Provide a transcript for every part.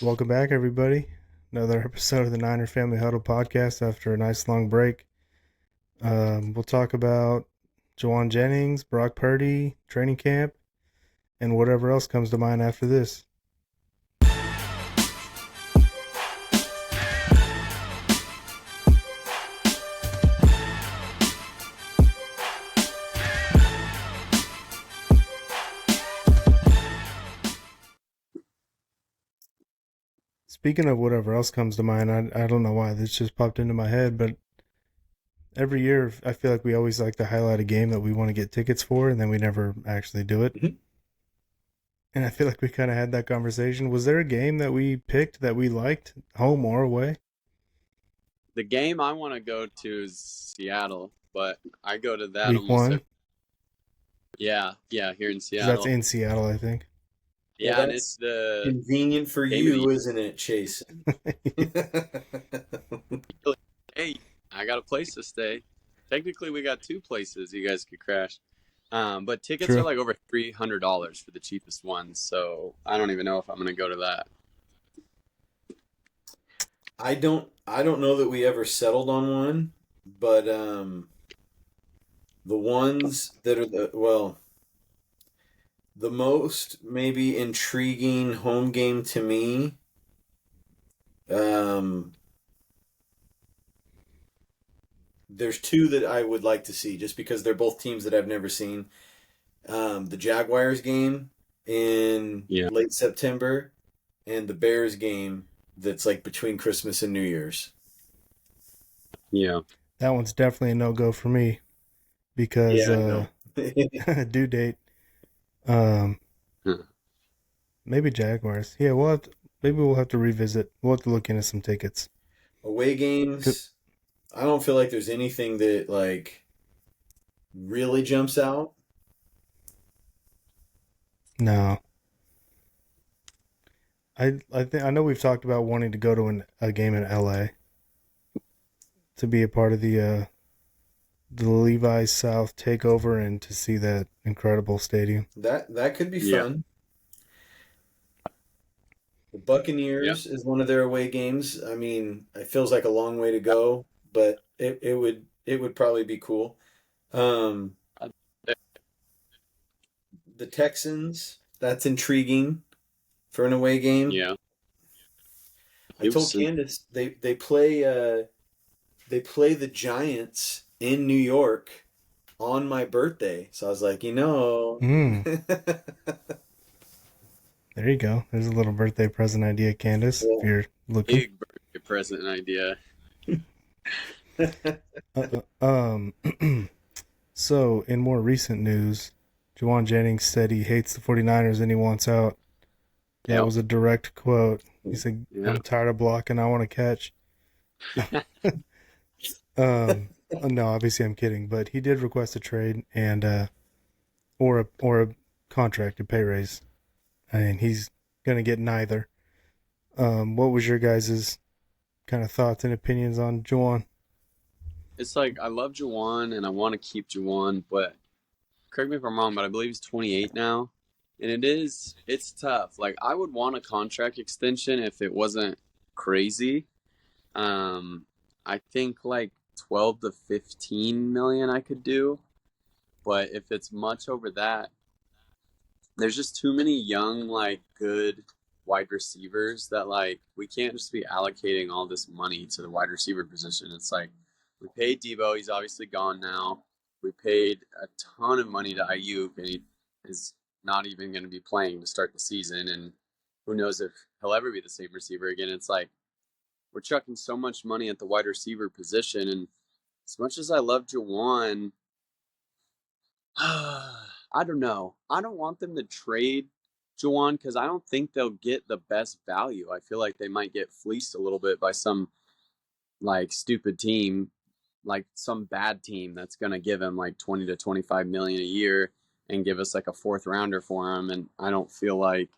Welcome back, everybody. Another episode of the Niner Family Huddle podcast after a nice long break. We'll talk about Jauan Jennings, Brock Purdy, training camp, and whatever else comes to mind after this. Speaking of whatever else comes to mind, I don't know why this just popped into my head, but every year I feel like we always like to highlight a game that we want to get tickets for, and then we never actually do it. Mhm. And I feel like we kind of had that conversation. Was there a game that we picked that we liked, home or away? The game I want to go to is Seattle, but I go to that Week almost one? every. Yeah, here in 'Cause Seattle. that's in Seattle, I think. Yeah, Well, and that's it's the convenient for game of the you, year. isn't it, Chase? Hey, I got a place to stay. Technically, we got two places you guys could crash. But tickets True. are like over $300 for the cheapest ones, so I don't even know if I'm gonna go to that. I don't know that we ever settled on one, but the ones that are the most maybe intriguing home game to me, there's two that I would like to see just because they're both teams that I've never seen. The Jaguars game in Yeah. late September and the Bears game that's like between Christmas and New Year's. Yeah. That one's definitely a no-go for me because no. due date. Um, Huh. maybe Jaguars. Yeah, maybe we'll have to revisit. We'll have to look into some tickets. Away games, I don't feel like there's anything that like really jumps out. No. I know we've talked about wanting to go to a game in LA to be a part of the Levi's South takeover and to see that incredible stadium. That could be Yeah. fun. The Buccaneers is one of their away games. I mean, it feels like a long way to go, but it would probably be cool. Um, the Texans, that's intriguing for an away game. Yeah. I told Candace they play the Giants in New York on my birthday. So I was like, There you go. There's a little birthday present idea, Candace, if you're looking. Big birthday present idea. So, in more recent news, Jauan Jennings said he hates the 49ers and he wants out. That was a direct quote. He said, I'm tired of blocking. I want to catch. No, obviously I'm kidding, but he did request a trade and or a contracted pay raise. And he's going to get neither. What was your guys' kind of thoughts and opinions on Jauan? It's like I love Jauan and I want to keep Jauan, but correct me if I'm wrong, but I believe he's 28 now. And it's tough. Like I would want a contract extension if it wasn't crazy. I think like 12 to 15 million I could do. But if it's much over that, there's just too many young, like good wide receivers that like we can't just be allocating all this money to the wide receiver position. It's like we paid Debo, he's obviously gone now. We paid a ton of money to Ayuk, and he is not even going to be playing to start the season. And who knows if he'll ever be the same receiver again. It's like we're chucking so much money at the wide receiver position. And as much as I love Jauan, I don't know. I don't want them to trade Jauan because I don't think they'll get the best value. I feel like they might get fleeced a little bit by some like stupid team, like some bad team that's going to give him like 20 to 25 million a year and give us like a fourth rounder for him. And I don't feel like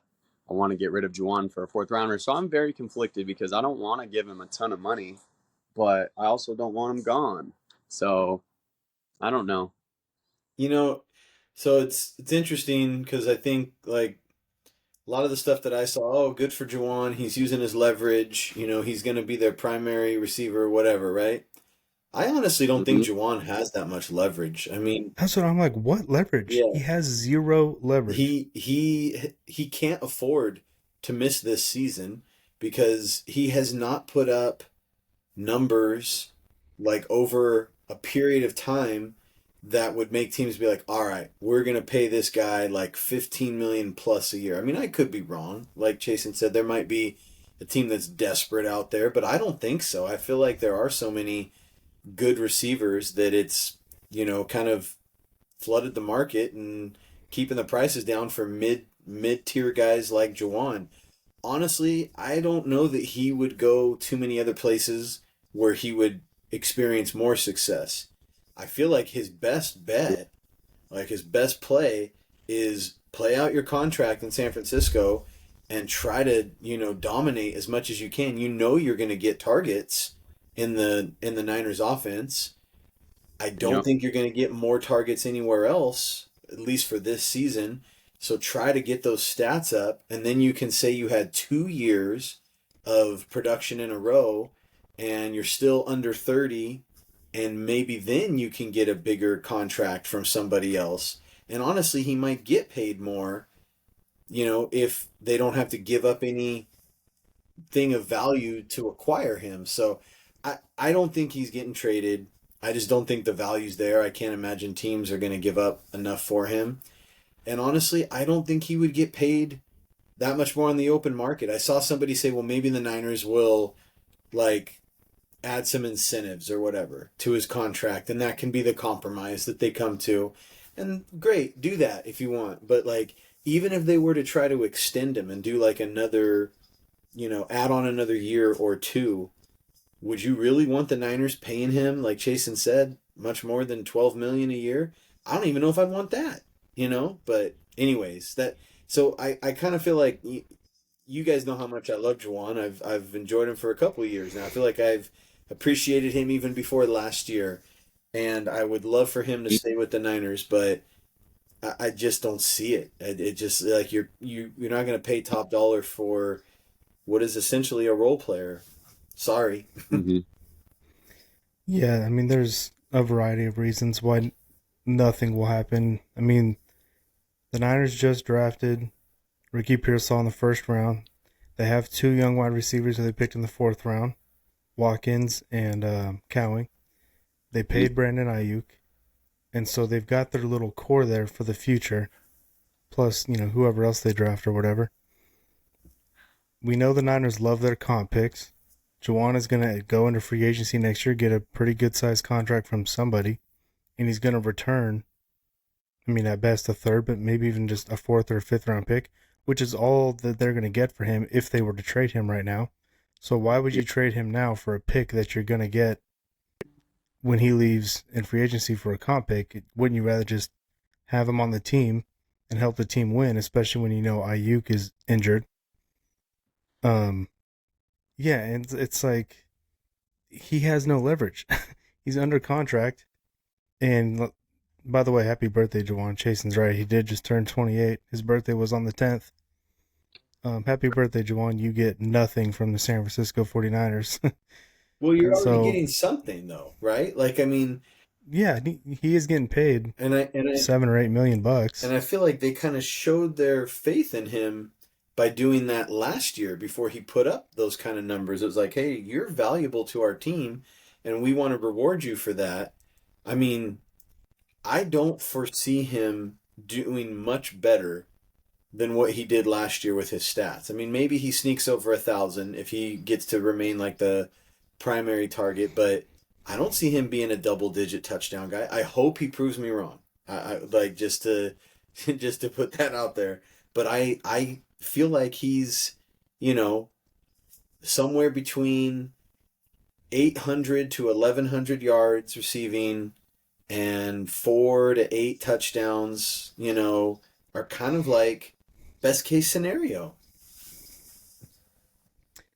I want to get rid of Jauan for a fourth rounder. So I'm very conflicted because I don't want to give him a ton of money, but I also don't want him gone. So I don't know. So it's interesting because I think like A lot of the stuff that I saw, oh, good for Jauan. He's using his leverage. He's going to be their primary receiver, whatever, right? I honestly don't think Hmm. Jauan has that much leverage. I mean, That's what I'm like. What leverage? He yeah, has zero leverage. he can't afford to miss this season because he has not put up numbers like over a period of time that would make teams be like, all right, we're going to pay this guy like 15 million plus a year. I mean, I could be wrong. Like Jason said, there might be a team that's desperate out there, but I don't think so. I feel like there are so many good receivers that it's, kind of flooded the market and keeping the prices down for mid tier guys like Jawan. Honestly, I don't know that he would go too many other places where he would experience more success. I feel like his best bet, like his best play, is play out your contract in San Francisco and try to, dominate as much as you can. You're going to get targets in the Niners offense. I don't Yep. think you're going to get more targets anywhere else, at least for this season. So try to get those stats up, and then you can say you had 2 years of production in a row, and you're still under 30, and maybe then you can get a bigger contract from somebody else. And honestly, he might get paid more, if they don't have to give up anything of value to acquire him. So I don't think he's getting traded. I just don't think the value's there. I can't imagine teams are going to give up enough for him. And honestly, I don't think he would get paid that much more on the open market. I saw somebody say, well, maybe the Niners will like add some incentives or whatever to his contract, and that can be the compromise that they come to. And great, do that if you want. But like, even if they were to try to extend him and do like another, add on another year or two, would you really want the Niners paying him, like Jason said, much more than 12 million a year? I don't even know if I'd want that. But anyways, I kind of feel like you guys know how much I love Juwan. I've enjoyed him for a couple of years now. I feel like I've appreciated him even before last year, and I would love for him to stay with the Niners, but I just don't see it. It just like you're not going to pay top dollar for what is essentially a role player. Sorry. Hmm. Yeah, I mean, there's a variety of reasons why nothing will happen. I mean, the Niners just drafted Ricky Pearsall in the first round. They have two young wide receivers that they picked in the fourth round, Watkins and Cowing. They paid Brandon Ayuk, and so they've got their little core there for the future. Plus, whoever else they draft or whatever. We know the Niners love their comp picks. Juwan is going to go into free agency next year, get a pretty good sized contract from somebody, and he's going to return, I mean, at best a third, but maybe even just a fourth or a fifth round pick, which is all that they're going to get for him if they were to trade him right now. So why would you trade him now for a pick that you're going to get when he leaves in free agency for a comp pick? Wouldn't you rather just have him on the team and help the team win, especially when Ayuk is injured? Yeah, and it's like he has no leverage. He's under contract. And by the way, happy birthday, Jauan. Jason's right. He did just turn 28. His birthday was on the 10th. Happy birthday, Jauan. You get nothing from the San Francisco 49ers. Well, you're already So, getting something though, right? Like, I mean, yeah, he is getting paid and I and I 7 or 8 million bucks. and I feel like they kind of showed their faith in him by doing that last year before he put up those kind of numbers. It was like, hey, you're valuable to our team, and we want to reward you for that. I mean, I don't foresee him doing much better than what he did last year with his stats. I mean, maybe he sneaks over 1,000 if he gets to remain like the primary target, but I don't see him being a double-digit touchdown guy. I hope he proves me wrong. I like just to just to put that out there. But I feel like he's, you know, somewhere between 800 to 1,100 yards receiving and 4 to 8 touchdowns, are kind of like best case scenario.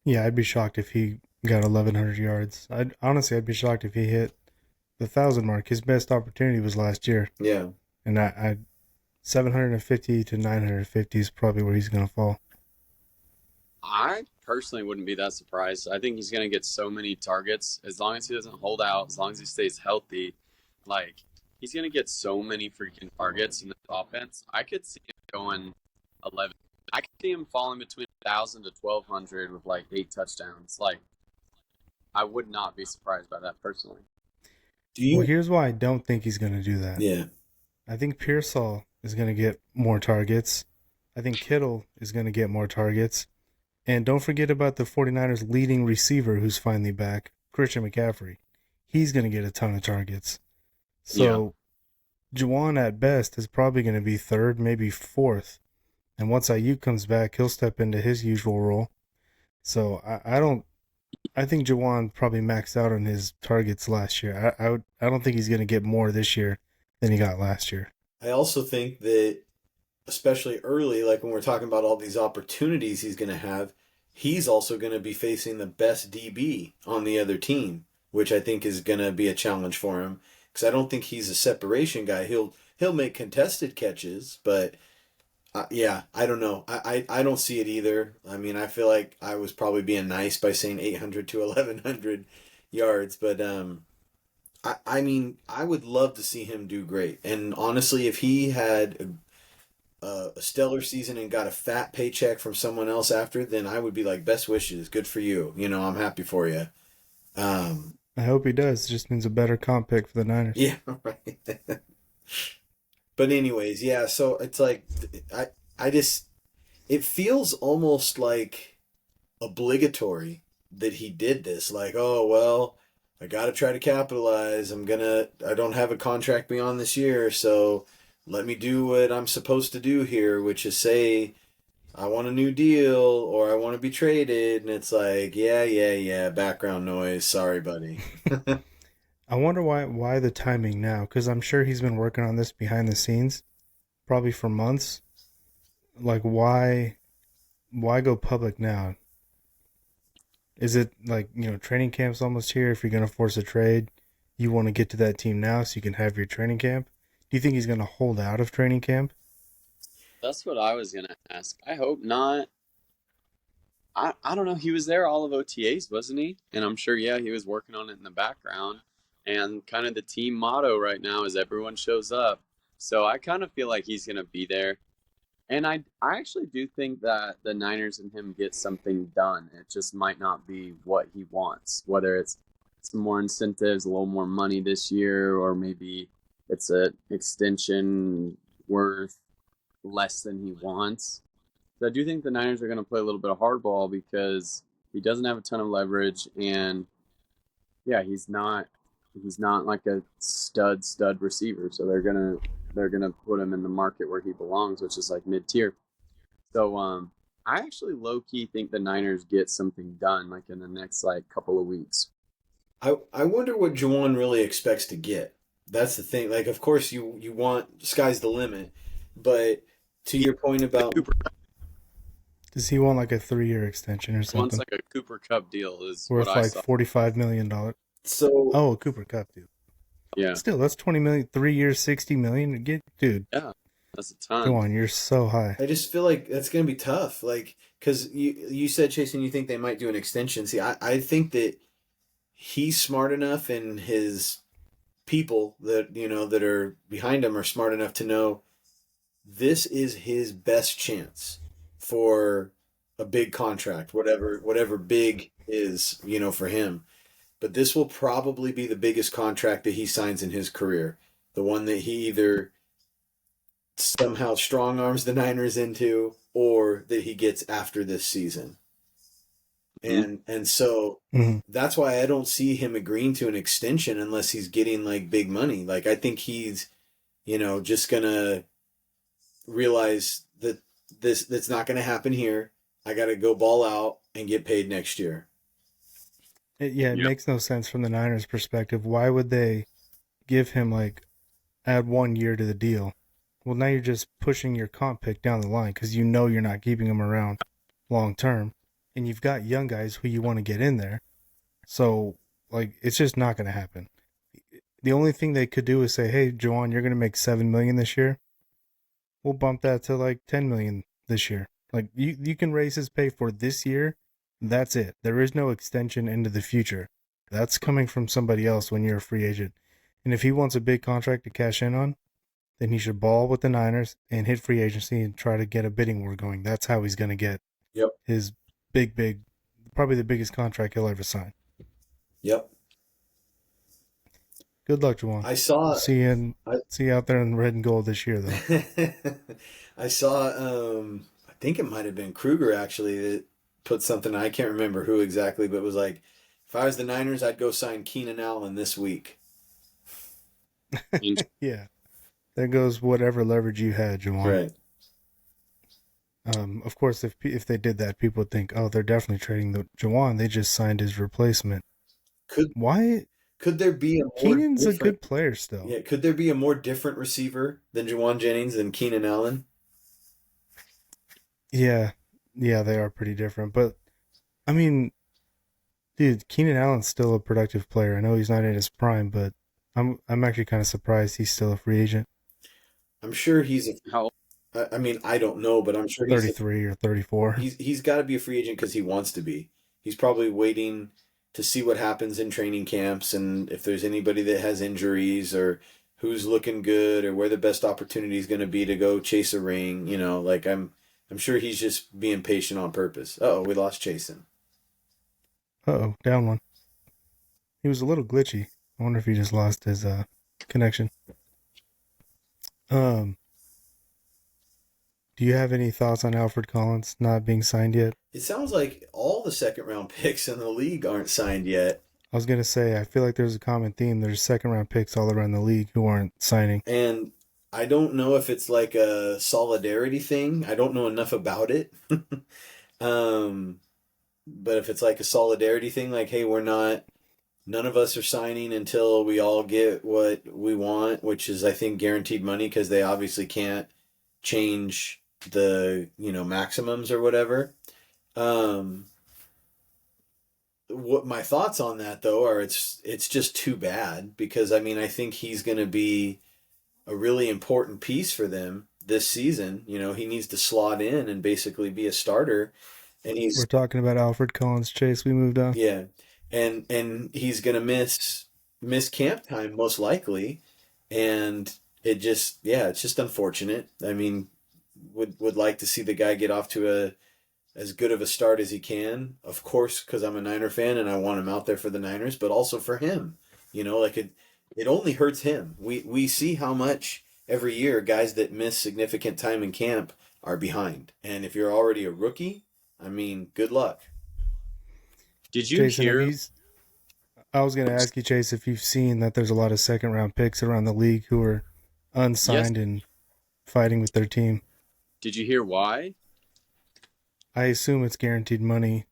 Yeah, I'd be shocked if he got 1,100 yards. I'd be shocked if he hit the 1,000 mark. His best opportunity was last year, Yeah. and 750 to 950 is probably where he's going to fall. I personally wouldn't be that surprised. I think he's going to get so many targets as long as he doesn't hold out, as long as he stays healthy. Like, he's going to get so many freaking targets in this offense. I could see him going 11. I could see him falling between 1,000 to 1,200 with like 8 touchdowns. Like, I would not be surprised by that personally. Well, here's why I don't think he's going to do that. Yeah. I think Pearsall is going to get more targets. I think Kittle is going to get more targets. And don't forget about the 49ers leading receiver who's finally back, Christian McCaffrey. He's going to get a ton of targets. So Jauan at best is probably going to be third, maybe fourth. And once Ayuk comes back, he'll step into his usual role. So I think Jauan probably maxed out on his targets last year. I don't think he's going to get more this year than he got last year. I also think that, especially early, like when we're talking about all these opportunities he's going to have, he's also going to be facing the best DB on the other team, which I think is going to be a challenge for him. Because I don't think he's a separation guy. He'll make contested catches, but yeah, I don't know. I don't see it either. I mean, I feel like I was probably being nice by saying 800 to 1,100 yards, but I mean, I would love to see him do great. And honestly, if he had a stellar season and got a fat paycheck from someone else after, then I would be like, best wishes, good for you. You know, I'm happy for you. I hope he does. It just means a better comp pick for the Niners. Yeah, right. But anyways, yeah, so it's like I just it feels almost like obligatory that he did this. Like, oh well, I got to try to capitalize. I don't have a contract beyond this year, so let me do what I'm supposed to do here, which is say I want a new deal or I want to be traded, and it's like, yeah, background noise. Sorry, buddy. I wonder why the timing now, because I'm sure he's been working on this behind the scenes, probably for months. Like, why go public now? Is it like, training camp's almost here? If you're going to force a trade, you want to get to that team now so you can have your training camp? Do you think he's going to hold out of training camp? That's what I was going to ask. I hope not. I don't know. He was there all of OTAs, wasn't he? And I'm sure, yeah, he was working on it in the background. And kind of the team motto right now is everyone shows up. So I kind of feel like he's going to be there. And I actually do think that the Niners and him get something done. It just might not be what he wants, whether it's some more incentives, a little more money this year, or maybe it's an extension worth less than he wants. So I do think the Niners are going to play a little bit of hardball because he doesn't have a ton of leverage, and yeah, he's not like a stud receiver. So they're gonna put him in the market where he belongs, which is like mid tier. So I actually low key think the Niners get something done like in the next like couple of weeks. I wonder what Jauan really expects to get. That's the thing. Like, of course, you want sky's the limit, but to your point about Does he want like a 3-year extension or He wants something? like a Cooper Cup deal is Worth what I like saw. $45 million. so Oh, a Cooper Cup deal. Yeah, Still, that's 20 million, 3 years, 60 million. Dude, yeah, that's a ton. go on, you're so high. I just feel like that's gonna be tough. Like, because you said, Jason, you think they might do an extension. See, I think that he's smart enough and his people that that are behind him are smart enough to know this is his best chance for a big contract, whatever big is, for him. But this will probably be the biggest contract that he signs in his career. The one that he either somehow strong arms the Niners into or that he gets after this season. And so Mhm. that's why I don't see him agreeing to an extension unless he's getting like big money. Like I think he's, just gonna realize that that's not gonna happen here. I gotta go ball out and get paid next year. It Yep. makes no sense from the Niners' perspective. Why would they give him add 1 year to the deal? Well, now you're just pushing your comp pick down the line because you're not keeping him around long term, and you've got young guys who you want to get in there. So, it's just not going to happen. The only thing they could do is say, "Hey, Jauan, you're going to make $7 million this year. we'll bump that to like 10 million this year. Like you can raise his pay for this year. That's it. There is no extension into the future. That's coming from somebody else when you're a free agent. And if he wants a big contract to cash in on, then he should ball with the Niners and hit free agency and try to get a bidding war going. That's how he's going to get Yep. his big, probably the biggest contract he'll ever sign. Yep. Good luck, Jauan. I saw. See you out there in red and gold this year, though. I saw. I think it might have been Kruger actually that put something. I can't remember who exactly, but it was like, if I was the Niners, I'd go sign Keenan Allen this week. Yeah. There goes whatever leverage you had, Jauan. Right. Of course, if they did that, people would think, oh, they're definitely trading the Jauan. They just signed his replacement. Why? Could there be a more Keenan's different, a good player still. Yeah, could there be a more different receiver than Jauan Jennings than Keenan Allen? Yeah, they are pretty different. But I mean, dude, Keenan Allen's still a productive player. I know he's not in his prime, but I'm actually kind of surprised he's still a free agent. I'm sure he's. How? I mean, I don't know, but I'm sure he's 33 or 34. He's got to be a free agent because he wants to be. He's probably waiting to see what happens in training camps and if there's anybody that has injuries or who's looking good or where the best opportunity is going to be to go chase a ring. You know, like I'm sure he's just being patient on purpose. Oh, we lost Chasen. Uh-oh, down one. He was a little glitchy. I wonder if he just lost his connection. Do you have any thoughts on Alfred Collins not being signed yet? It sounds like all the second round picks in the league aren't signed yet. I was going to say, I feel like there's a common theme. There's second round picks all around the league who aren't signing. And I don't know if it's like a solidarity thing. I don't know enough about it. But if it's like a solidarity thing, like, hey, none of us are signing until we all get what we want, which is, I think, guaranteed money because they obviously can't change the, maximums or whatever. What my thoughts on that though are it's just too bad because I mean I think he's going to be a really important piece for them this season. He needs to slot in and basically be a starter, and we're talking about Alfred Collins. Chase, we moved on. Yeah, and he's going to miss camp time most likely, and it's just unfortunate. I mean, would like to see the guy get off to as good of a start as he can, of course, because I'm a Niner fan and I want him out there for the Niners, but also for him. Like it only hurts him. We see how much every year guys that miss significant time in camp are behind. And if you're already a rookie, I mean, good luck. Did you Jason, hear? I was going to ask you, Chase, if you've seen that there's a lot of second round picks around the league who are unsigned and fighting with their team. Did you hear why? I assume it's guaranteed money.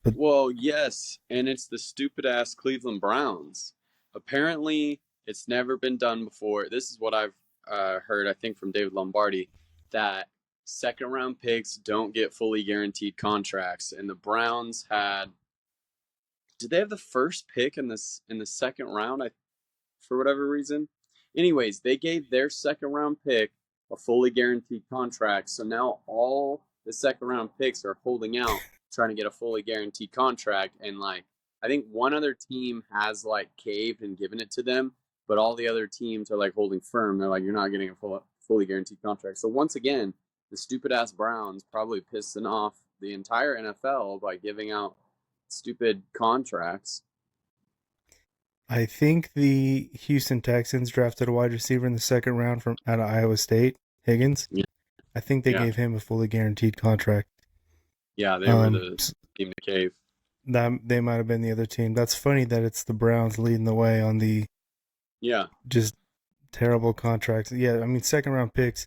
But well, yes, and it's the stupid ass Cleveland Browns. Apparently, it's never been done before. This is what I've heard, I think, from David Lombardi, that second round picks don't get fully guaranteed contracts. And the Browns did they have the first pick in the second round? For whatever reason. Anyways, they gave their second round pick a fully guaranteed contract. So now all the second round picks are holding out, trying to get a fully guaranteed contract. And I think one other team has caved and given it to them, but all the other teams are holding firm. They're like, you're not getting a fully guaranteed contract. So once again, the stupid ass Browns probably pissing off the entire NFL by giving out stupid contracts. I think the Houston Texans drafted a wide receiver in the second round out of Iowa State, Higgins. Yeah. I think they gave him a fully guaranteed contract. Yeah, they were the team to cave. They might have been the other team. That's funny that it's the Browns leading the way on the just terrible contracts. Yeah, I mean, second round picks,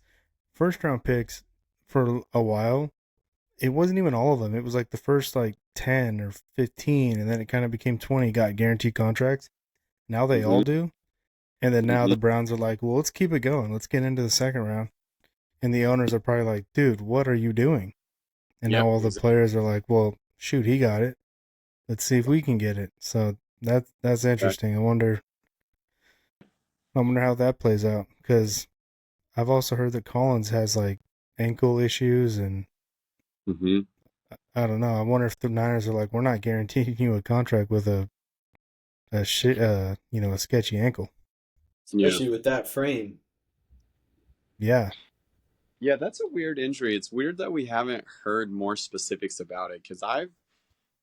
first round picks for a while, it wasn't even all of them. It was the first 10 or 15, and then it kind of became 20 got guaranteed contracts. Now they all do. And then now the Browns are like, well, let's keep it going. Let's get into the second round. And the owners are probably like, dude, what are you doing? And now all the players are like, well, shoot, he got it. Let's see if we can get it. So that's interesting. I wonder how that plays out because I've also heard that Collins has like ankle issues, and Mm-hmm. I don't know. I wonder if the Niners are like, we're not guaranteeing you a contract with a sketchy ankle. Yeah. Especially with that frame. Yeah, Yeah, that's a weird injury. It's weird that we haven't heard more specifics about it because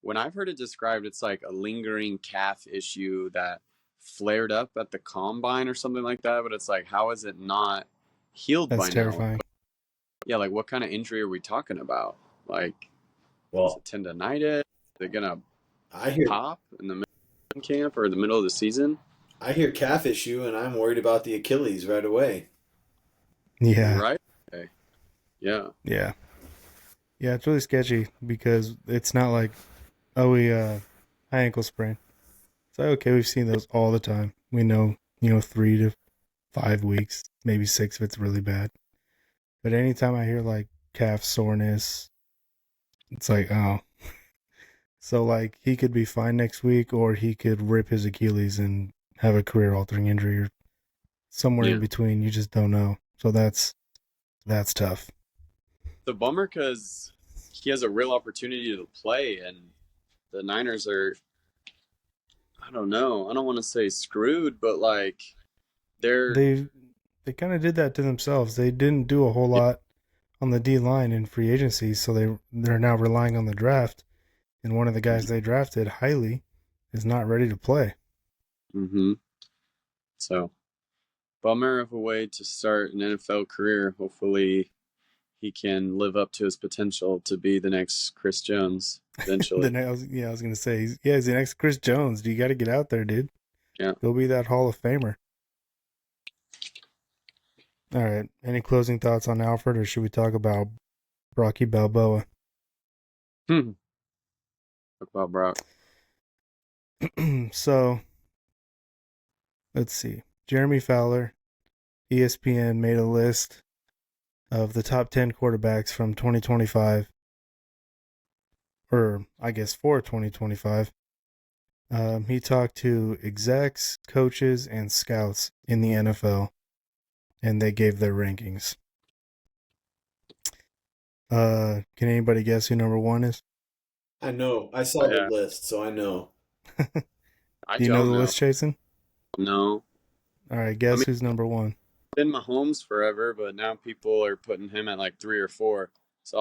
when I've heard it described, it's like a lingering calf issue that flared up at the combine or something like that. But it's like, how is it not healed that's by now? terrifying. Yeah, like what kind of injury are we talking about? Like, is Well, it tendonitis? Is it gonna I hear pop in the middle of camp or the middle of the season? I hear calf issue, and I'm worried about the Achilles right away. Yeah, Right? Okay. Yeah. yeah, yeah. It's really sketchy because it's not like, oh, we high ankle sprain. It's like, okay, we've seen those all the time. We know, 3 to 5 weeks, maybe 6 if it's really bad. But anytime I hear like calf soreness, it's like, oh. So like he could be fine next week, or he could rip his Achilles and have a career altering injury, or somewhere in Yeah. between. You just don't know. So that's tough. The bummer because he has a real opportunity to play, and the Niners are, I don't know, I don't want to say screwed, but like they're, They kind of did that to themselves. They didn't do a whole lot on the D line in free agency, so they're now relying on the draft. And one of the guys they drafted highly is not ready to play. mm-hmm. So bummer of a way to start an NFL career. Hopefully he can live up to his potential to be the next Chris Jones eventually. I was gonna say, he's the next Chris Jones. You got to get out there, dude. Yeah. Go be that Hall of Famer. All right. Any closing thoughts on Alfred, or should we talk about Rocky Balboa? Talk about Brock. So, let's see. Jeremy Fowler, ESPN made a list of the top 10 quarterbacks from 2025, or I guess for 2025. He talked to execs, coaches, and scouts in the NFL, and they gave their rankings. Can anybody guess who number one is? I know. I saw the Yeah. list, so I know. I Do you know don't the know. list, Jason? No. All right, I guess mean, who's number one? been Mahomes forever, but now people are putting him at like 3 or 4. So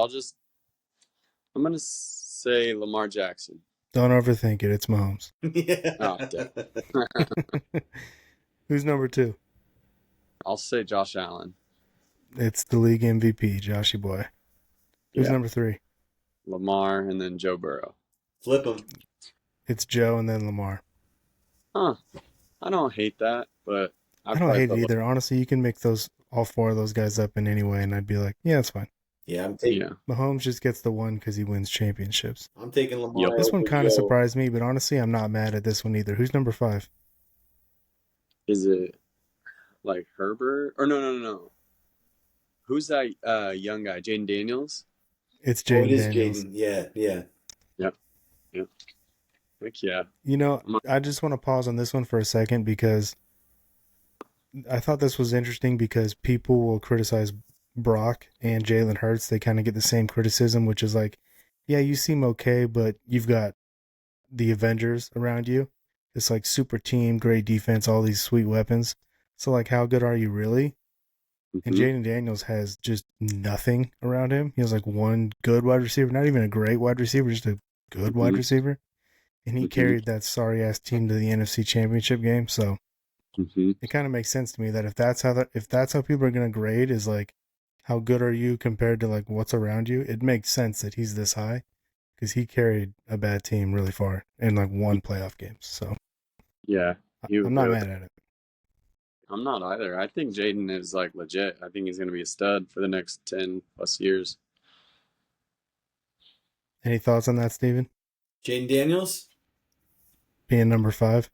I'm gonna say Lamar Jackson. Don't overthink it. It's Mahomes. Oh, Who's number two? I'll say Josh Allen. It's the league MVP, Joshy boy. Who's Yeah. number three? Lamar and then Joe Burrow. Flip him. It's Joe and then Lamar. Huh. I don't hate that, but I don't hate it either. Honestly, you can make all four of those guys up in any way, and I'd be like, yeah, it's fine. Yeah, I'm taking. Yeah. Mahomes just gets the one because he wins championships. I'm taking Lamar. This one over kind of Joe. surprised me, but honestly, I'm not mad at this one either. Who's number five? Is it like Herbert? Or no. Who's that young guy? Jaden Daniels? It's Oh, it Jaden is Daniels. Jaden. Yeah. Yep. Heck yeah. I just want to pause on this one for a second because I thought this was interesting because people will criticize Brock and Jalen Hurts. They kind of get the same criticism, which is like, yeah, you seem okay, but you've got the Avengers around you. It's like super team, great defense, all these sweet weapons. So like, how good are you really? And Mhm. Jaden Daniels has just nothing around him. He has like one good wide receiver, not even a great wide receiver, just a good wide Mhm. receiver. And he Mhm. carried that sorry ass team to the NFC Championship game. So Mhm. it kind of makes sense to me that if that's how people are gonna grade is like, how good are you compared to like what's around you? It makes sense that he's this high because he carried a bad team really far in like one playoff game. So Yeah. He I'm not really, mad at it. I'm not either. I think Jaden is like legit. I think he's gonna be a stud for the next 10 plus years. Any thoughts on that, Steven? Jaden Daniels. Being number five?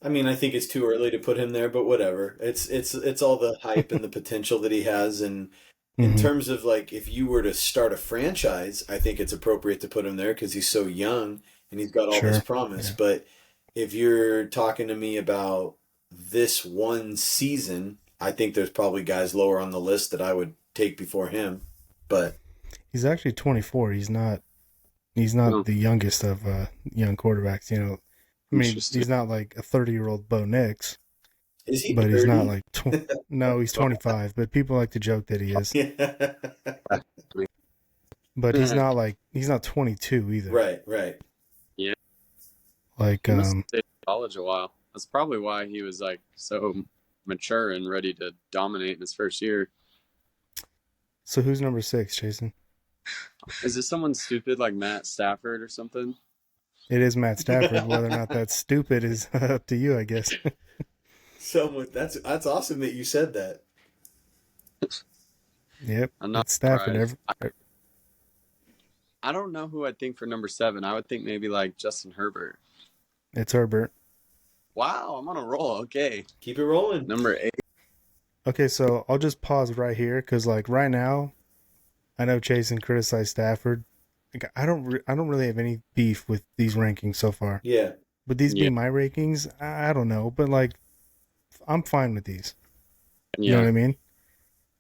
I mean, I think it's too early to put him there, but whatever. It's all the hype and the potential that he has, and in Mhm. terms of like if you were to start a franchise, I think it's appropriate to put him there because he's so young and he's got all this Sure. promise. Yeah. But if you're talking to me about this one season, I think there's probably guys lower on the list that I would take before him. But He's actually 24. He's not Oh, the youngest of young quarterbacks. You know, I mean, interesting. he's not like a 30-year-old Bo Nix, is he but he's not 30? like no, he's 25. But people like to joke that he is. Yeah. But he's not 22 either. Right, right. Yeah, Like he must have stayed in college a while. That's probably why he was like so mature and ready to dominate in his first year. so who's number 6, Jason? Is this someone stupid like Matt Stafford or something? It is Matt Stafford. Whether or not that's stupid is up to you, I guess. Someone that's awesome that you said that. Yep, I'm not it's Stafford. surprised. I don't know who I'd think for number 7. I would think maybe like Justin Herbert. It's Herbert. Wow, I'm on a roll. Okay, Keep it rolling. number 8. Okay, so I'll just pause right here because, like, right now, I know Jason criticized Stafford. Like, I don't really have any beef with these rankings so far. Yeah. But these Yeah, being my rankings, I don't know. But like, I'm fine with these. You know what yeah, I mean?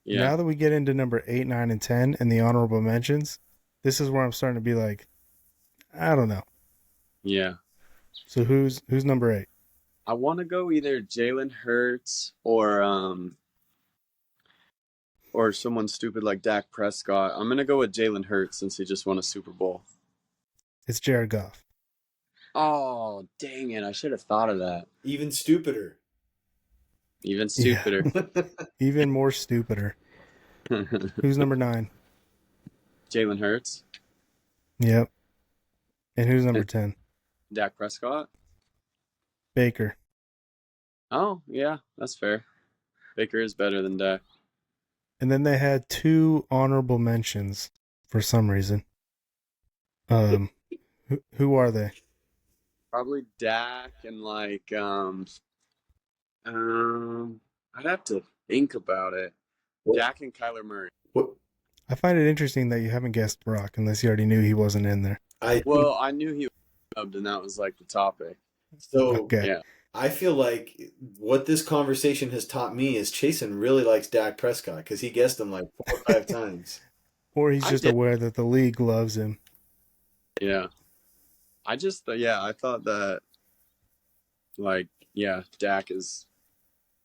yeah, Now that we get into number 8, 9, and 10 and the honorable mentions, this is where I'm starting to be like, I don't know. yeah. So who's number 8? I want to go either Jalen Hurts or someone stupid like Dak Prescott. I'm gonna go with Jalen Hurts since he just won a Super Bowl. It's Jared Goff. Oh, dang it! I should have thought of that. Even stupider. Even Yeah, stupider. even more stupider. Who's number 9? Jalen Hurts Yep. And who's number and 10? Dak Prescott. Baker. Oh, yeah, that's fair. Baker is better than Dak. And then they had 2 honorable mentions for some reason. Who are they? Probably Dak and like I'd have to think about it. What? Dak and Kyler Murray. What? I find it interesting that you haven't guessed Brock unless you already knew he wasn't in there. I think Well, I knew he was dubbed, and that was like the topic. so. Okay. Yeah. I feel like what this conversation has taught me is Chasen really likes Dak Prescott because he guessed him like 4 or 5 times. Or he's I just did. aware that the league loves him. Yeah. I thought that like yeah, Dak is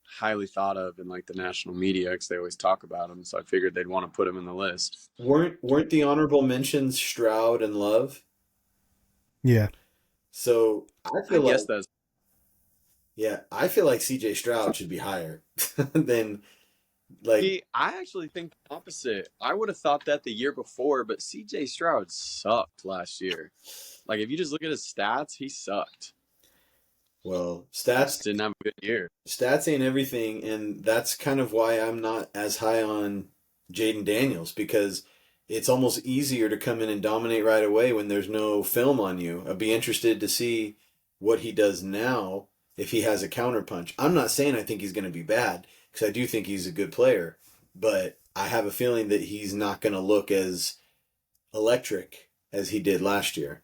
highly thought of in like the national media because they always talk about him. So I figured they'd want to put him in the list. Weren't the honorable mentions Stroud and Love? Yeah. So I I feel like guess that's I feel like CJ Stroud should be higher than like See, I actually think the opposite. I would have thought that the year before, but CJ Stroud sucked last year. Like if you just look at his stats, he sucked. well He just didn't have a good year. stats ain't everything, and that's kind of why I'm not as high on Jaden Daniels because it's almost easier to come in and dominate right away when there's no film on you. I'd be interested to see what he does now if he has a counterpunch. I'm not saying I think he's going to be bad because I do think he's a good player, but I have a feeling that he's not going to look as electric as he did last year.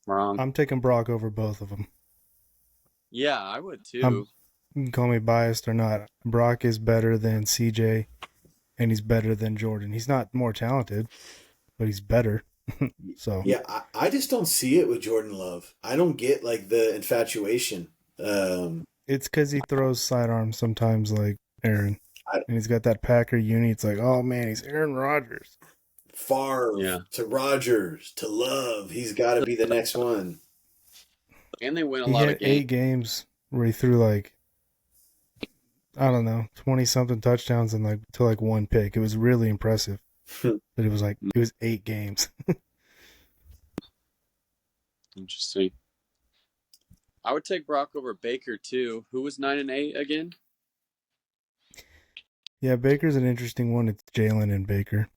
Wrong. I'm taking Brock over both of them. Yeah, I would I'm too. You can call me biased or not. Brock is better than CJ and he's better than Jordan. He's not more talented, but he's better. So Yeah, I just don't see it with Jordan Love. I don't get like the infatuation. it's because he throws sidearms sometimes like Aaron. I, And he's got that Packer uni. It's like, oh man, he's Aaron Rodgers. Favre Yeah. to Rodgers to Love. He's got to be the next one. And they win a He lot had of games. 8 games where he threw like, I don't know, 20 something touchdowns and like to like 1 pick. It was really impressive. But it was 8 games. Interesting. I would take Brock over Baker too. Who was 9 and 8 again? Yeah, Baker's an interesting one. It's Jalen and Baker.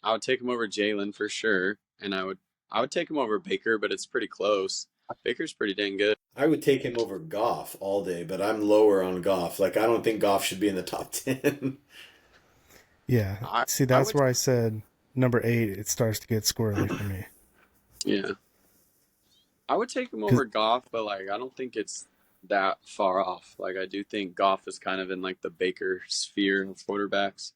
I would take him over Jalen for sure, and I would take him over Baker, but it's pretty close. Baker's pretty dang good. I would take him over Goff all day, but I'm lower on Goff. Like I don't think Goff should be in the top 10. Yeah. See, I that's would where I said number 8, it starts to get squirrely for me. yeah. I would take him over Goff, but like I don't think it's that far off. Like I do think Goff is kind of in like the Baker sphere of quarterbacks.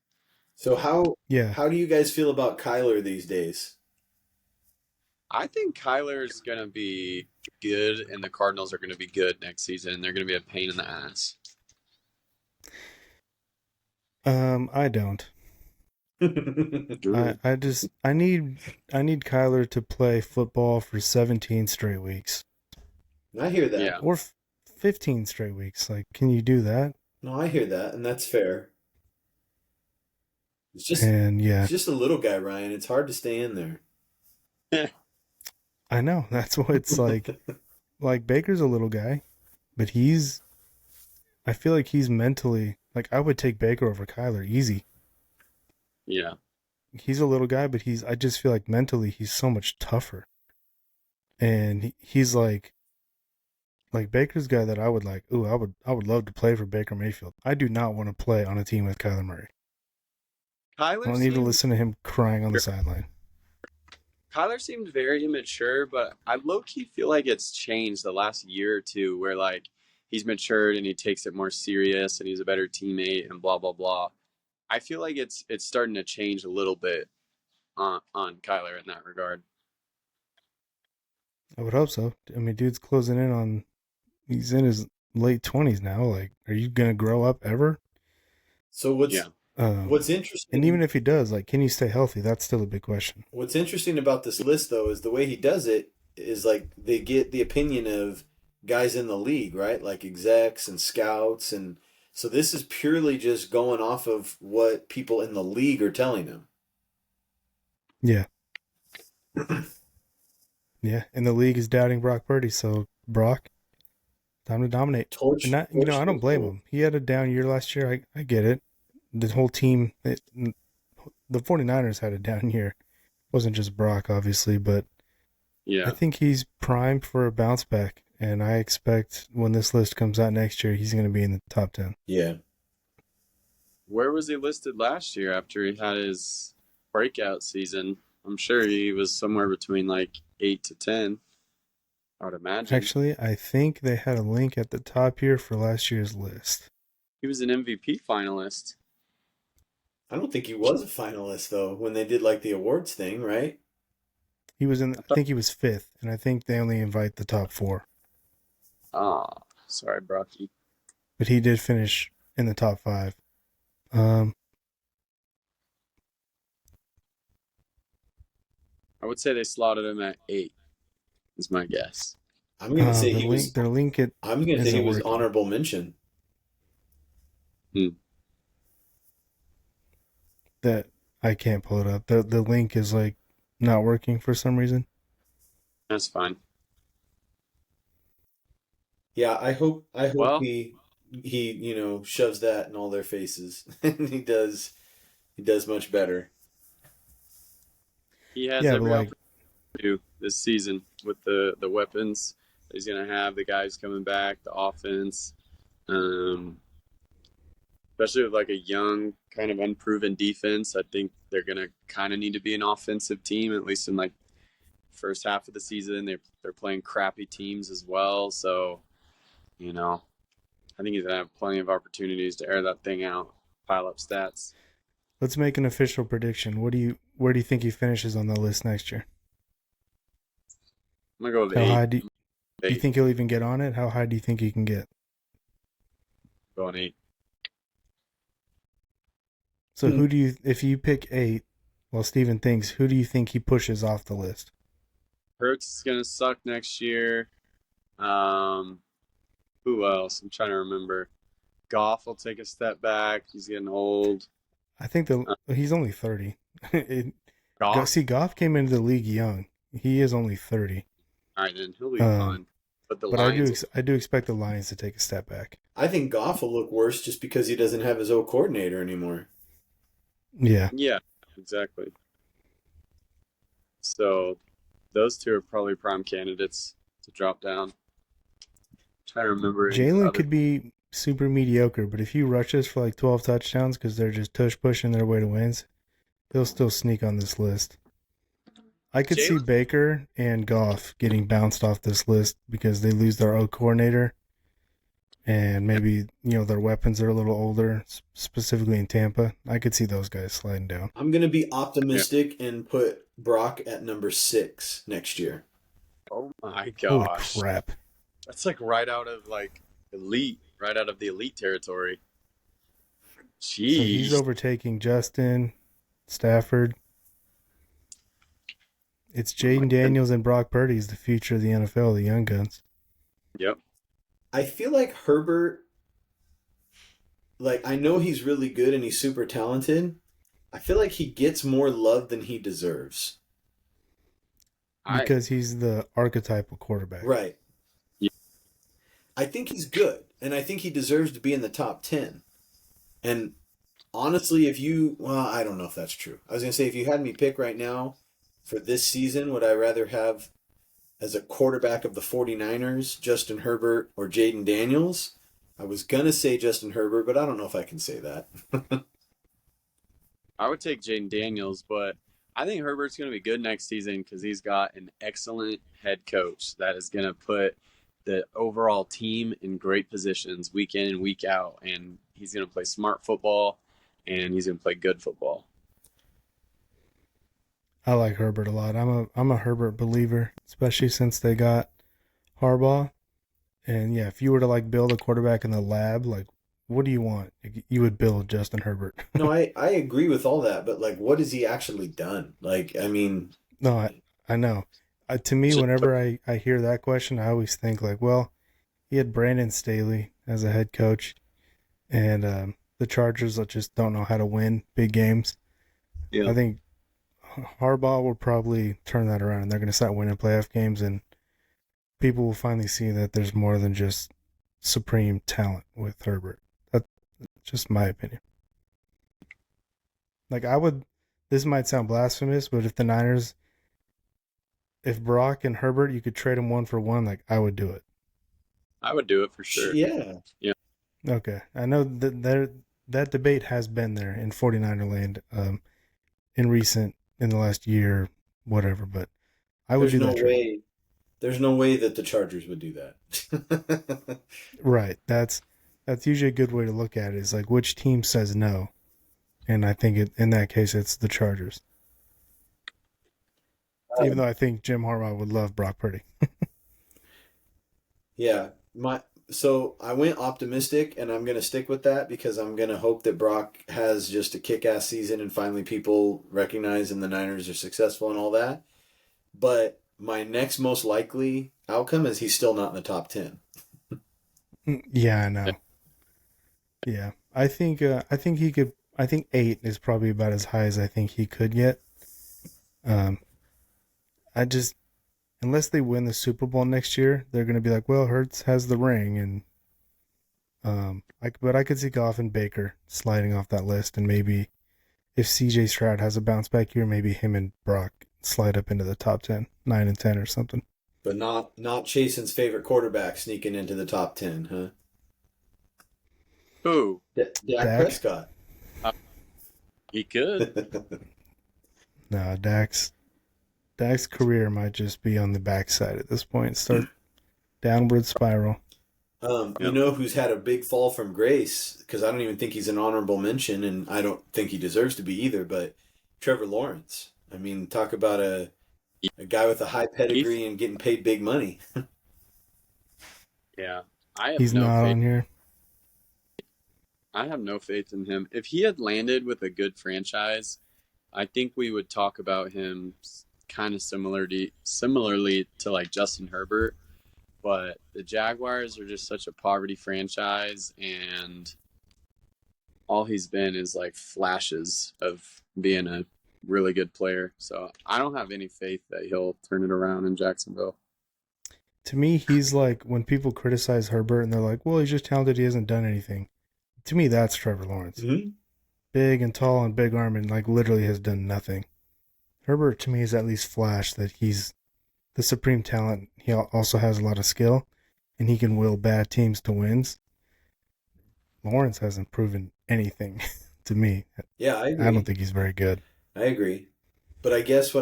So Yeah. how do you guys feel about Kyler these days? I think Kyler's gonna be good, and the Cardinals are gonna be good next season. They're gonna be a pain in the ass. I don't. Good. I need Kyler to play football for 17 straight weeks I hear that. Yeah. or 15 straight weeks. Like, can you do that? No, I hear that, and that's fair. And He's yeah, just a little guy, Ryan. It's hard to stay in there. I know that's what it's like. Like Baker's a little guy, but I feel like he's mentally like I would take Baker over Kyler easy. Yeah. He's a little guy, but I just feel like mentally he's so much tougher. And he's like Baker's guy that I would like. Ooh, I would love to play for Baker Mayfield. I do not want to play on a team with Kyler Murray. I Kyler don't need to seemed listen to him crying on the sideline. Kyler seemed very immature, but I low key feel like it's changed the last year or two where like he's matured and he takes it more serious and he's a better teammate and blah blah blah. I feel like it's starting to change a little bit on Kyler in that regard. I would hope so. I mean, dude's closing in on. He's in his late 20s now. Like, are you gonna grow up ever? So Yeah. what's And interesting, even if he does, like, can you stay healthy? That's still a big question. what's interesting about this list though is the way he does it is like they get the opinion of guys in the league, right? Like execs and scouts, and so this is purely just going off of what people in the league are telling him. Yeah. Yeah, and the league is doubting Brock Purdy, so Brock, time to dominate. Torch, And not, torch I don't blame him. He had a down year last year. I get it. The whole team, the 49ers had a down year. It wasn't just Brock, obviously, but I Yeah. think he's primed for a bounce back. And I expect when this list comes out next year, he's going to be in the top 10. Yeah. Where was he listed last year after he had his breakout season? I'm sure he was somewhere between like 8 to 10, I would imagine. Actually, I think they had a link at the top here for last year's list. He was an MVP finalist. I don't think he was a finalist though when they did like the awards thing, right? He was in, I think he was fifth, and I think they only invite the top 4. Ah, sorry, Brocky. But he did finish in the top 5. Um, I would say they slotted him at 8, is my guess. I'm gonna say the he link, was. their link it I'm gonna say he isn't was working. honorable mention. That I can't pull it up. The link is like not working for some reason. That's fine. Yeah, I hope Well, he shoves that in all their faces, and he does much better. he has Yeah, but every like opportunity to this season with the weapons that he's going to have, the guys coming back, the offense, especially with like a young, kind of unproven defense. I think they're going to kind of need to be an offensive team, at least in like first half of the season. They're playing crappy teams as well, so I think he's gonna have plenty of opportunities to air that thing out, pile up stats. let's make an official prediction. Where do you think he finishes on the list next year? I'm gonna go with How 8. high do you 8. think he'll even get on it? How high do you think he can get? Going 8. So who do you, if you pick 8, well, Steven thinks, who do you think he pushes off the list? Hurts is gonna suck next year. Who else? I'm trying to remember. Goff will take a step back. He's getting old. I think he's only 30. Goff. See, Goff came into the league young. He is only 30. All right, then he'll be fine. But the But Lions. I do expect the Lions to take a step back. I think Goff will look worse just because he doesn't have his old coordinator anymore. Yeah. Yeah, exactly. So those two are probably prime candidates to drop down. Trying to remember. Jalen could be super mediocre, but if he rushes for like 12 touchdowns because they're just tush pushing their way to wins, he'll still sneak on this list. I could see Baker and Goff getting bounced off this list because they lose their old coordinator. and maybe their weapons are a little older, specifically in Tampa. I could see those guys sliding down. I'm going to be Yeah. optimistic and put Brock at number 6 next year. Oh my Holy gosh. crap! That's like right out of like elite, right out of the elite territory. So he's Jeez. overtaking Justin, Stafford. It's Oh my Jaden goodness. Daniels and Brock Purdy is the future of the NFL, the young guns. Yep. I feel like Herbert, like, I know he's really good and he's super talented. I feel like he gets more love than he deserves. I Because he's the archetypal quarterback. Right. yeah, I think he's good, and I think he deserves to be in the top 10. And honestly, well, I don't know if that's true. I was going to say, if you had me pick right now for this season, would I rather have as a quarterback of the 49ers, Justin Herbert or Jaden Daniels? I was going to say Justin Herbert, but I don't know if I can say that. I would take Jaden Daniels, but I think Herbert's going to be good next season because he's got an excellent head coach that is going to put the overall team in great positions week in and week out, and he's going to play smart football and he's going to play good football. I like Herbert a lot. I'm a Herbert believer, especially since they got Harbaugh. And yeah, if you were to like build a quarterback in the lab, like what do you want? You would build Justin Herbert. No, I agree with all that, but like, what has he actually done? Like, I mean, No, I know. To me, Just whenever I hear that question, I always think like, well, he had Brandon Staley as a head coach, and the Chargers just don't know how to win big games. yeah, I think Harbaugh will probably turn that around, and they're going to start winning playoff games, and people will finally see that there's more than just supreme talent with Herbert. That's just my opinion. Like this might sound blasphemous, but if Brock and Herbert, you could trade them 1-for-1, like I would do it. I would do it for sure. yeah. Okay, I know that debate has been there in 49er land in the last year, whatever. But I would There's do no that trade. way. There's no way that the Chargers would do that. Right. That's usually a good way to look at it. Is like which team says no, and I think in that case it's the Chargers. Even though I think Jim Harbaugh would love Brock Purdy. Yeah, so I went optimistic, and I'm gonna stick with that because I'm gonna hope that Brock has just a kick-ass season, and finally people recognize and the Niners are successful and all that. But my next most likely outcome is he's still not in the top 10. Yeah, I know. Yeah, I think he could. I think 8 is probably about as high as I think he could get. Um, I just unless they win the Super Bowl next year, they're gonna be like, well, Hurts has the ring, and but I could see Goff and Baker sliding off that list, and maybe if CJ Stroud has a bounce back year, maybe him and Brock slide up into the top 10, 9 and 10 or something. But not Chasen's favorite quarterback sneaking into the top 10, huh? Who? Dak Dak? Prescott. He could. No, Dak's career might just be on the backside at this point. Start downward spiral. You Yep. know who's had a big fall from grace? Because I don't even think he's an honorable mention, and I don't think he deserves to be either. But Trevor Lawrence. I mean, talk about a guy with a high He's, pedigree and getting paid big money. yeah, I have He's no not faith. on here. I have no faith in him. If he had landed with a good franchise, I think we would talk about him kind of similarly to like Justin Herbert. But the Jaguars are just such a poverty franchise, and all he's been is like flashes of being a really good player. So I don't have any faith that he'll turn it around in Jacksonville. To me, he's like when people criticize Herbert and they're like, well, he's just talented. He hasn't done anything. To me, that's Trevor Lawrence. Mm-hmm. Big and tall and big arm and like literally has done nothing. Herbert, to me, is at least flashed that he's the supreme talent. He also has a lot of skill and he can will bad teams to wins. Lawrence hasn't proven anything to me. Yeah, I I agree. don't think he's very good. I agree. But I guess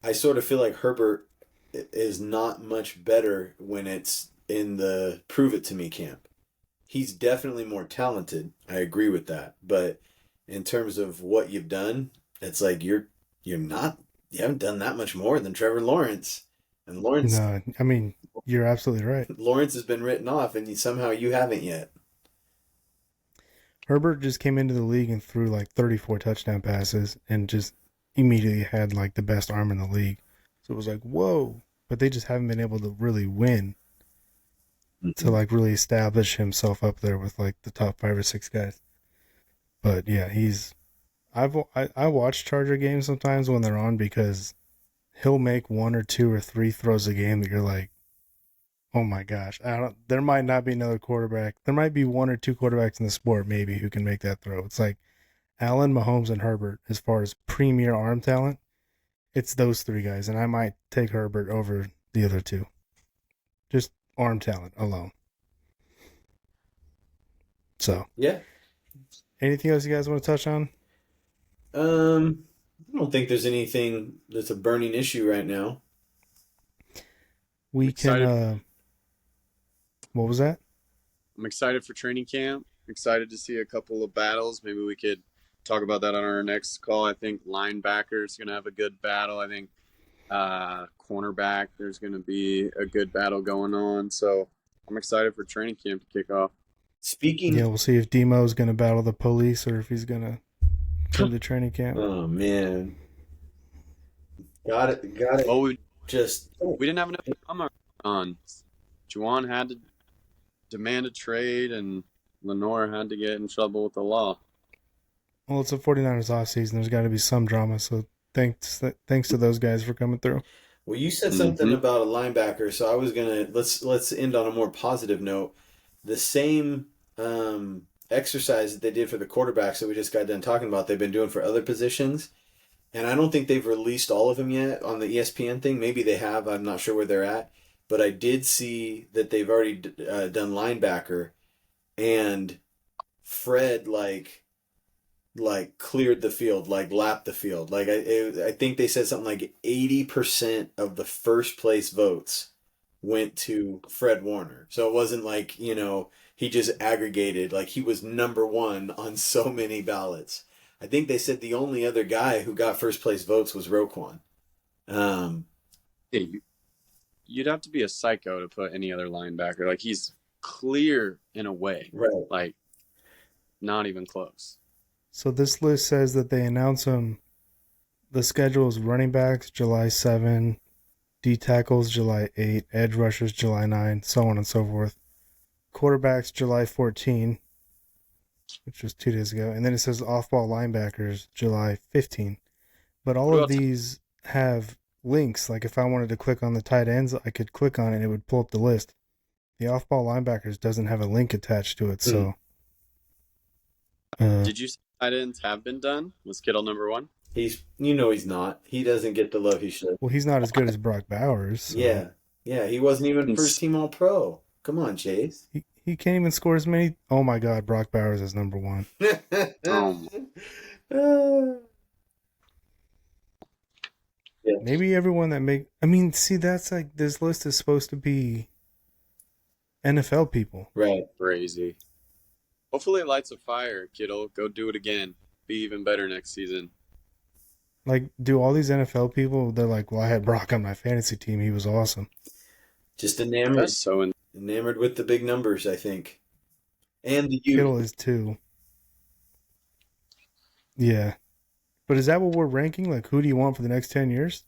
I sort of feel like Herbert is not much better when it's in the prove it to me camp. he's definitely more talented. I agree with that. But in terms of what you've done, it's like you haven't done that much more than Trevor Lawrence. And No, I mean, you're absolutely right. Lawrence has been written off, and somehow you haven't yet. Herbert just came into the league and threw like 34 touchdown passes and just immediately had like the best arm in the league. So it was like, whoa. But they just haven't been able to really win to like really establish himself up there with like the top 5 or 6 guys. But yeah, I watch Charger games sometimes when they're on because he'll make 1 or 2 or 3 throws a game that you're like, oh my gosh, there might not be another quarterback. There might be 1 or 2 quarterbacks in the sport maybe who can make that throw. It's like Allen, Mahomes, and Herbert as far as premier arm talent. It's those 3 guys, and I might take Herbert over the other 2. Just arm talent alone. So yeah. Anything else you guys want to touch on? I don't think there's anything that's a burning issue right now. We can. What was that? I'm excited for training camp. Excited to see a couple of battles. Maybe we could talk about that on our next call. I think linebackers going to have a good battle. I think cornerback, there's going to be a good battle going on. So I'm excited for training camp to kick off. Yeah, we'll see if Demo's going to battle the police or if he's going to come to training camp. Oh man, got it. Well, we just didn't have enough drama on. Jauan had to demand a trade, and Lenore had to get in trouble with the law. Well, it's a 49ers offseason. There's got to be some drama. So thanks to those guys for coming through. Well, you said something about a linebacker, so I was gonna let's end on a more positive note. The same exercise that they did for the quarterbacks that we just got done talking about, they've been doing for other positions, and I don't think they've released all of them yet on the ESPN thing. Maybe they have. I'm not sure where they're at, but I did see that they've already done linebacker, and Fred like cleared the field, like lapped the field. Like I think they said something like 80% of the first place votes went to Fred Warner. So it wasn't like, he just aggregated, like he was number 1 on so many ballots. I think they said the only other guy who got first place votes was Roquan. You'd have to be a psycho to put any other linebacker. Like he's clear in a way. Right. Like not even close. So this list says that they announce them. The schedule is running backs July 7, D tackles July 8, edge rushers July 9, so on and so forth. Quarterbacks July 14, which was 2 days ago, and then it says off-ball linebackers July 15. But all of these have links. Like if I wanted to click on the tight ends, I could click on it and it would pull up the list. The off-ball linebackers doesn't have a link attached to it, so. Did you say tight ends have been done? Was Kittle number 1? He's not. He doesn't get the love he should. Well, he's not as good as Brock Bowers. So. Yeah. He wasn't even first team All-Pro. Come on, Chase. He can't even score as many. Oh my God, Brock Bowers is number 1. Yeah. Maybe everyone that that's like this list is supposed to be NFL people. Right. Crazy. Hopefully it lights a fire, Kittle. Go do it again. Be even better next season. Like, do all these NFL people, they're like, well, I had Brock on my fantasy team. He was awesome. Just enamored. That's so enamored with the big numbers, I think. And the youth. Kittle is too. Yeah. But is that what we're ranking? Like, who do you want for the next 10 years?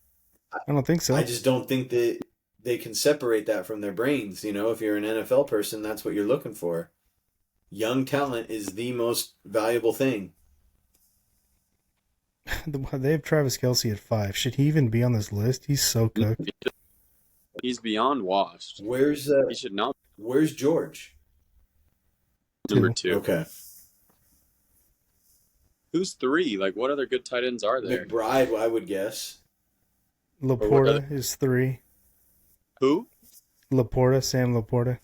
I don't think so. I just don't think that they can separate that from their brains. If you're an NFL person, that's what you're looking for. Young talent is the most valuable thing. They have Travis Kelce at 5. Should he even be on this list? He's so cooked. He's beyond washed. He should not. Where's George? Number 2. Okay. Who's 3? Like, what other good tight ends are there? McBride, I would guess. Laporta is 3. Who? Sam Laporta.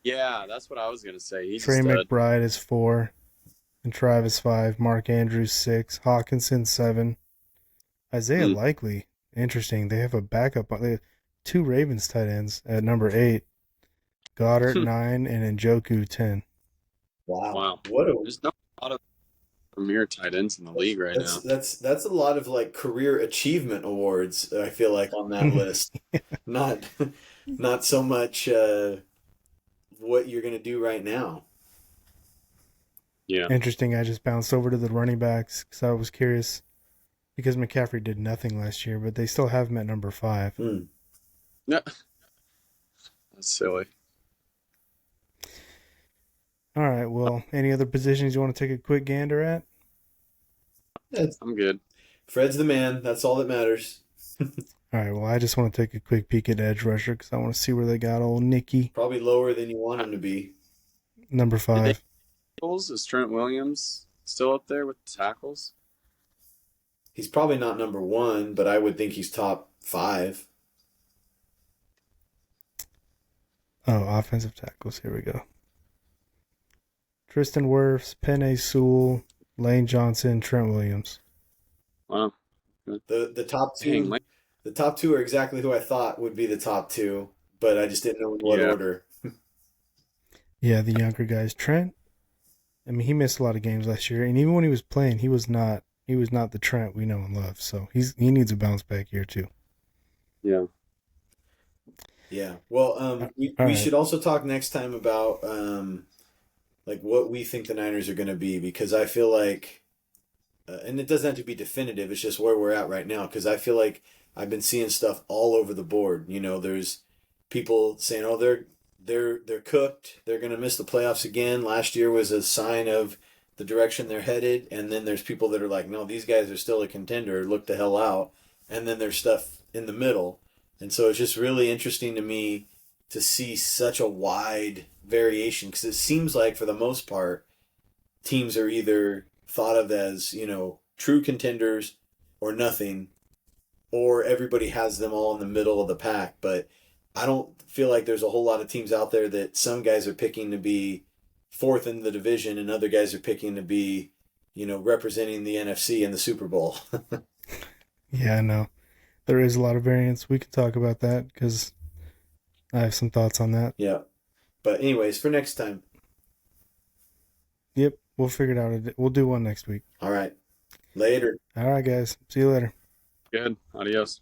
Yeah, that's what I was going to say. Trey McBride is 4. And Travis 5. Mark Andrews 6. Hawkinson 7. Isaiah Likely. Interesting. They have a backup. They have 2 Ravens tight ends at number 8. Goddard 9 and Njoku 10. Wow. Wow. What a There's not a lot of premier tight ends in the league right that's now. that's that's a lot of like career achievement awards, I feel like, on that list. Not not so much what you're gonna do right now. Yeah. Interesting. I just bounced over to the running backs because I was curious because McCaffrey did nothing last year, but they still have him at number 5. Hmm. Yeah. That's silly. All right. Well, any other positions you want to take a quick gander at? That's, I'm good. Fred's the man. That's all that matters. All right. Well, I just want to take a quick peek at edge rusher because I want to see where they got old Nicky, Probably lower than you want him to be. number Did they 5. tackles? Is Trent Williams still up there with the tackles? He's probably not number one, but I would think he's top five. Oh, offensive tackles. Here we go. Tristan Wirfs, Penei Sewell, Lane Johnson, Trent Williams. Wow. The top Dang. two, the top two are exactly who I thought would be the top two, but I just didn't know in what Yeah. order. Yeah, the younger guys. Trent. I mean, he missed a lot of games last year, and even when he was playing, he was not the Trent we know and love. So he needs a bounce back year too. Yeah. Yeah. Well, we All we right. should also talk next time about like what we think the Niners are going to be, because I feel like, and it doesn't have to be definitive. It's just where we're at right now, because I feel like I've been seeing stuff all over the board. You know, there's people saying, "Oh, they're cooked. They're going to miss the playoffs again." Last year was a sign of the direction they're headed, and then there's people that are like, "No, these guys are still a contender. Look the hell out." And then there's stuff in the middle, and so it's just really interesting to me to see such a wide variation, because it seems like for the most part teams are either thought of as, true contenders or nothing, or everybody has them all in the middle of the pack. But I don't feel like there's a whole lot of teams out there that some guys are picking to be fourth in the division and other guys are picking to be, representing the NFC in the Super Bowl. Yeah, I know. There is a lot of variance. We could talk about that because I have some thoughts on that. Yeah. But anyways, for next time. Yep, we'll figure it out. We'll do one next week. All right. Later. All right, guys. See you later. Good. Adios.